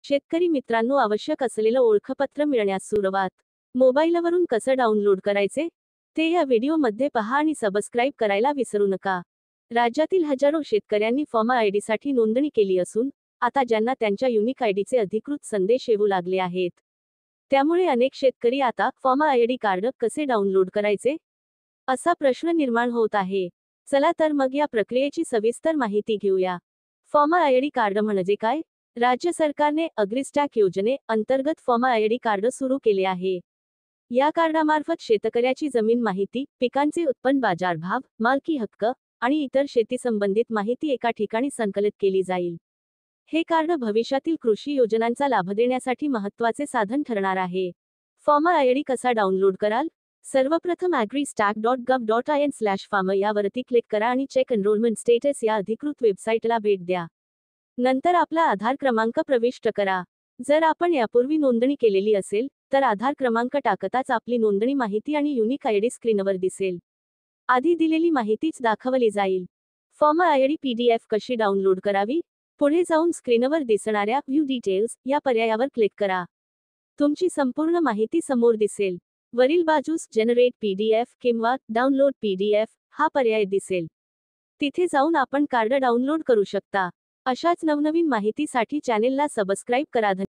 शेतकरी मित्रांनो, आवश्यक असलेलं ओळखपत्र मिळण्यास सुरुवात. मोबाईलवरून कसं डाउनलोड करायचे ते या व्हिडिओमध्ये पहा आणि सबस्क्राईब करायला विसरू नका. राज्यातील हजारो शेतकऱ्यांनी फॉर्मा आयडीसाठी नोंदणी केली असून आता ज्यांना त्यांच्या युनिक आयडीचे अधिकृत संदेश येऊ लागले आहेत. त्यामुळे अनेक शेतकरी आता फॉर्मा आयडी कार्ड कसे डाउनलोड करायचे असा प्रश्न निर्माण होत आहे. चला तर मग या प्रक्रियेची सविस्तर माहिती घेऊया. फॉर्मा आयडी कार्ड म्हणजे काय? राज्य सरकारने अग्रिस्टॅक योजने अंतर्गत फॉर्मा आयडी कार्ड सुरू केले आहे. या कार्डामार्फत शेतकऱ्याची जमीन माहिती, पिकांचे उत्पन्न, बाजारभाव, मालकी हक्क आणि इतर शेती संबंधित माहिती एका ठिकाणी संकलित केली जाईल. हे कार्ड भविष्यातील कृषी योजनांचा लाभ देण्यासाठी महत्त्वाचे साधन ठरणार आहे. फॉर्मा आयडी कसा डाउनलोड कराल? सर्वप्रथम agristack.gov.in/farmer यावरती क्लिक करा आणि चेक एनरोलमेंट स्टेटस या अधिकृत वेबसाईटला भेट द्या. नंतर आपला आधार क्रमांक प्रविष्ट करा. जर आपण यापूर्वी नोंदणी केलेली असेल तर आधार क्रमांक टाकताच आपली नोंदणी माहिती आणि युनिक आयडी स्क्रीनवर दिसेल. आधी दिलेली माहितीच दाखवली जाईल. फॉर्मा आयडी PDF कशी डाउनलोड करावी? पुढे जाऊन स्क्रीनवर दिसणाऱ्या व्ह्यू डिटेल्स या पर्यायावर क्लिक करा. तुमची संपूर्ण माहिती समोर दिसेल. वरील बाजूस जनरेट PDF किंवा डाउनलोड PDF हा पर्याय दिसेल. तिथे जाऊन आपण कार्ड डाउनलोड करू शकता. अशाच नवनवीन माहितीसाठी चॅनेलला सबस्क्राईब करा.